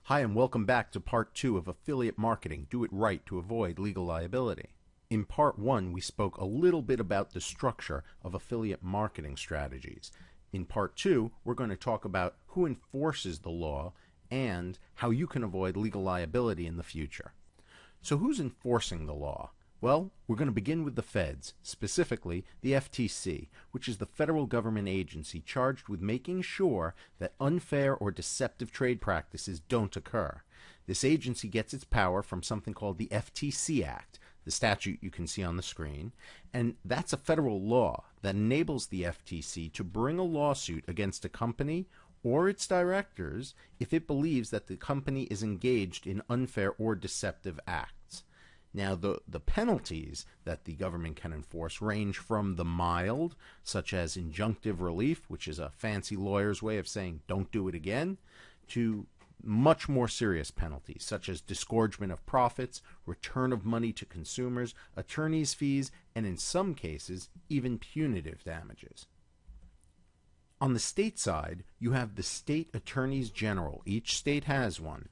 Hi, and welcome back to part 2 of Affiliate Marketing. Do it right to avoid legal liability. In part 1, we spoke a little bit about the structure of affiliate marketing strategies. In part 2, we're going to talk about who enforces the law and how you can avoid legal liability in the future. So who's enforcing the law? Well, we're going to begin with the feds, specifically the FTC, which is the federal government agency charged with making sure that unfair or deceptive trade practices don't occur. This agency gets its power from something called the FTC Act, the statute you can see on the screen, and that's a federal law that enables the FTC to bring a lawsuit against a company or its directors if it believes that the company is engaged in unfair or deceptive acts. Now, the penalties that the government can enforce range from the mild, such as injunctive relief, which is a fancy lawyer's way of saying don't do it again, to much more serious penalties, such as disgorgement of profits, return of money to consumers, attorney's fees, and in some cases, even punitive damages. On the state side, you have the state attorneys general. Each state has one.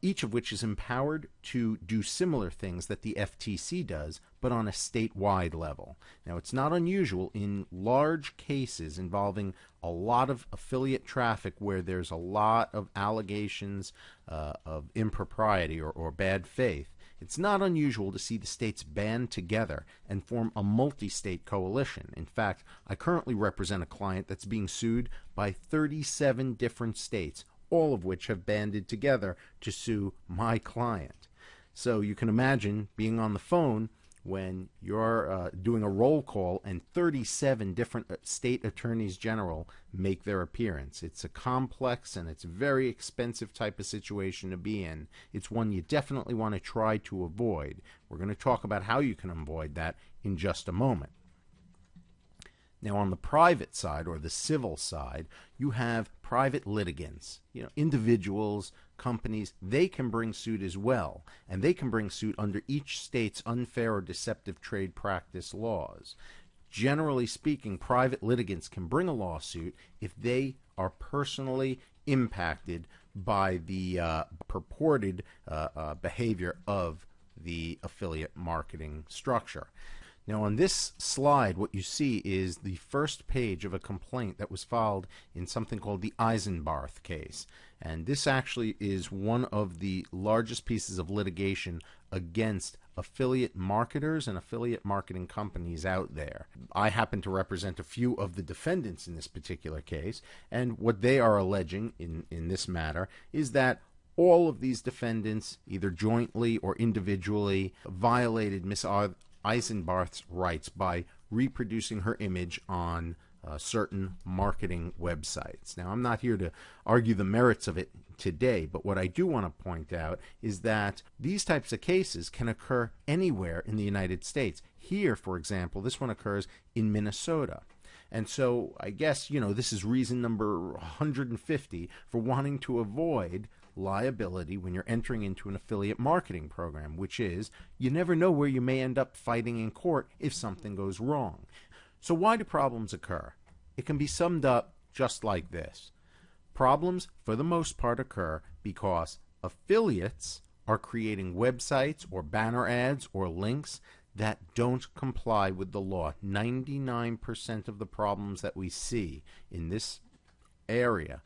Each of which is empowered to do similar things that the FTC does, but on a statewide level. Now, it's not unusual in large cases involving a lot of affiliate traffic where there's a lot of allegations of impropriety or bad faith. It's not unusual to see the states band together and form a multi-state coalition. In fact, I currently represent a client that's being sued by 37 different states, all of which have banded together to sue my client. So you can imagine being on the phone when you're doing a roll call and 37 different state attorneys general make their appearance. It's a complex and it's a very expensive type of situation to be in. It's one you definitely want to try to avoid. We're going to talk about how you can avoid that in just a moment. Now, on the private side, or the civil side, you have private litigants, individuals, companies. They can bring suit as well, and they can bring suit under each state's unfair or deceptive trade practice laws. Generally speaking, private litigants can bring a lawsuit if they are personally impacted by the purported behavior of the affiliate marketing structure. Now, on this slide, what you see is the first page of a complaint that was filed in something called the Eisenbarth case. And this actually is one of the largest pieces of litigation against affiliate marketers and affiliate marketing companies out there. I happen to represent a few of the defendants in this particular case, and what they are alleging in this matter is that all of these defendants, either jointly or individually, violated Miss Eisenbarth's rights by reproducing her image on certain marketing websites. Now, I'm not here to argue the merits of it today, but what I do want to point out is that these types of cases can occur anywhere in the United States. Here, for example, this one occurs in Minnesota. And so I guess, this is reason number 150 for wanting to avoid liability when you're entering into an affiliate marketing program, which is you never know where you may end up fighting in court if something goes wrong. So why do problems occur? It can be summed up just like this. Problems, for the most part, occur because affiliates are creating websites or banner ads or links that don't comply with the law. 99% of the problems that we see in this area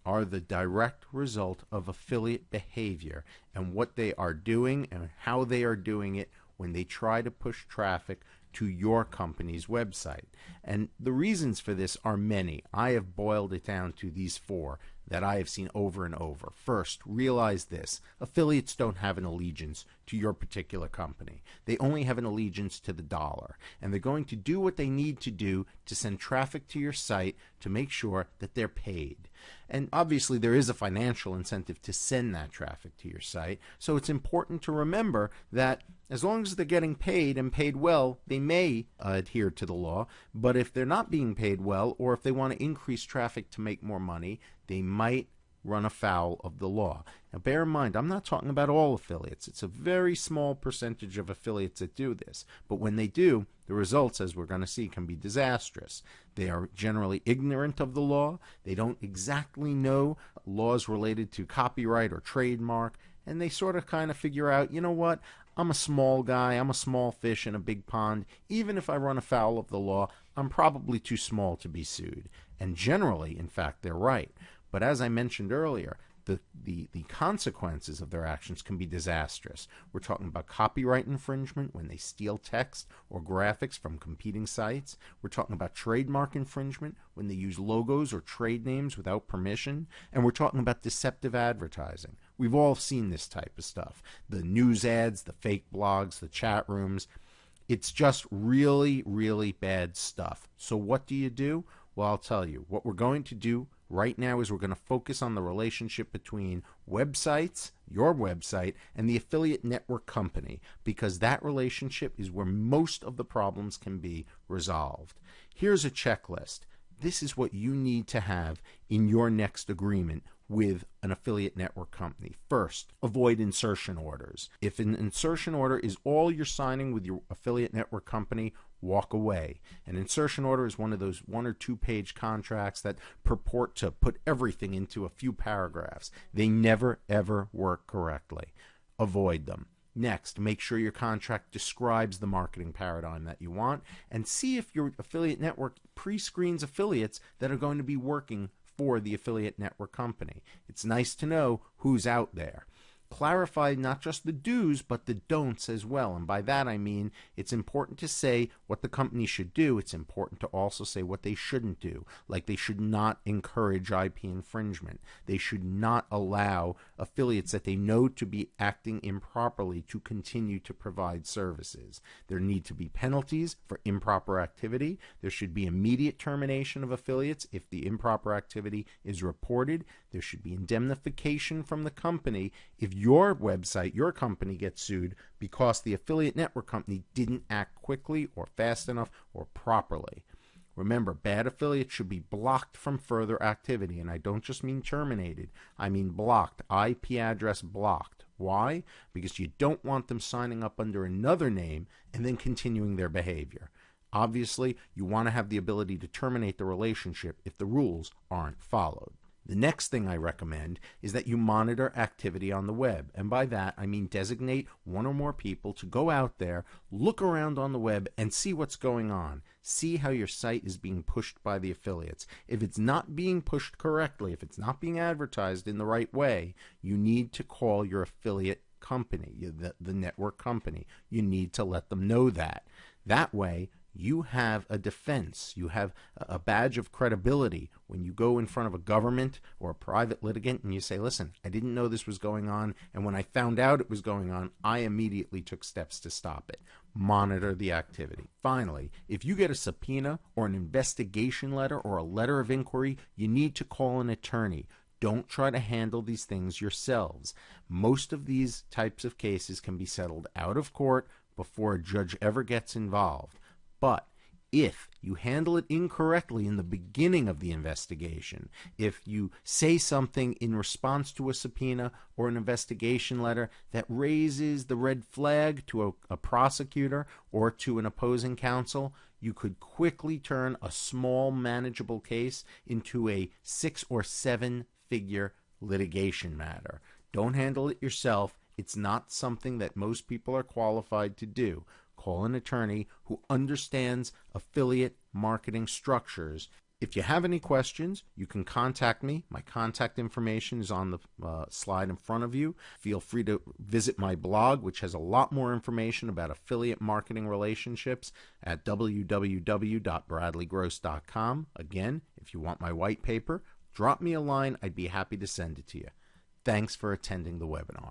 are the direct result of affiliate behavior and what they are doing and how they are doing it when they try to push traffic to your company's website. And the reasons for this are many. I have boiled it down to these 4 that I have seen over and over. First, realize this. Affiliates don't have an allegiance to your particular company. They only have an allegiance to the dollar. And they're going to do what they need to do to send traffic to your site to make sure that they're paid. And obviously there is a financial incentive to send that traffic to your site. So it's important to remember that as long as they're getting paid and paid well, they may adhere to the law. But if they're not being paid well, or if they want to increase traffic to make more money, they might run afoul of the law. Now, bear in mind, I'm not talking about all affiliates. It's a very small percentage of affiliates that do this. But when they do, the results, as we're going to see, can be disastrous. They are generally ignorant of the law. They don't exactly know laws related to copyright or trademark. And they sort of kind of figure out, you know what, I'm a small guy, I'm a small fish in a big pond. Even if I run afoul of the law, I'm probably too small to be sued. And generally, in fact, they're right. But as I mentioned earlier, the consequences of their actions can be disastrous. We're talking about copyright infringement when they steal text or graphics from competing sites. We're talking about trademark infringement when they use logos or trade names without permission. And we're talking about deceptive advertising. We've all seen this type of stuff. The news ads, the fake blogs, the chat rooms. It's just really, really bad stuff. So what do? Well, I'll tell you. What we're going to do right now is we're going to focus on the relationship between websites, your website, and the affiliate network company, because that relationship is where most of the problems can be resolved. Here's a checklist. This is what you need to have in your next agreement with an affiliate network company. First, avoid insertion orders. If an insertion order is all you're signing with your affiliate network company, walk away. An insertion order is one of those 1 or 2 page contracts that purport to put everything into a few paragraphs. They never, ever work correctly. Avoid them. Next, make sure your contract describes the marketing paradigm that you want, and see if your affiliate network pre-screens affiliates that are going to be working for the affiliate network company. It's nice to know who's out there. Clarify not just the do's, but the don'ts as well. And by that I mean it's important to say what the company should do. It's important to also say what they shouldn't do. Like they should not encourage IP infringement. They should not allow affiliates that they know to be acting improperly to continue to provide services. There need to be penalties for improper activity. There should be immediate termination of affiliates if the improper activity is reported. There should be indemnification from the company if your website, your company gets sued because the affiliate network company didn't act quickly or fast enough or properly. Remember, bad affiliates should be blocked from further activity, and I don't just mean terminated. I mean blocked, IP address blocked. Why? Because you don't want them signing up under another name and then continuing their behavior. Obviously, you want to have the ability to terminate the relationship if the rules aren't followed. The next thing I recommend is that you monitor activity on the web. And by that, I mean designate 1 or more people to go out there, look around on the web, and see what's going on. See how your site is being pushed by the affiliates. If it's not being pushed correctly, if it's not being advertised in the right way, you need to call your affiliate company, the network company. You need to let them know that. That way, you have a defense. You have a badge of credibility when you go in front of a government or a private litigant and you say, listen, I didn't know this was going on, and when I found out it was going on, I immediately took steps to stop it. Monitor the activity. Finally, if you get a subpoena or an investigation letter or a letter of inquiry, you need to call an attorney. Don't try to handle these things yourselves. Most of these types of cases can be settled out of court before a judge ever gets involved. But if you handle it incorrectly in the beginning of the investigation, if you say something in response to a subpoena or an investigation letter that raises the red flag to a prosecutor or to an opposing counsel, you could quickly turn a small manageable case into a 6 or 7 figure litigation matter. Don't handle it yourself. It's not something that most people are qualified to do. Call an attorney who understands affiliate marketing structures. If you have any questions, you can contact me. My contact information is on the slide in front of you. Feel free to visit my blog, which has a lot more information about affiliate marketing relationships at www.bradleygross.com. Again, if you want my white paper, drop me a line. I'd be happy to send it to you. Thanks for attending the webinar.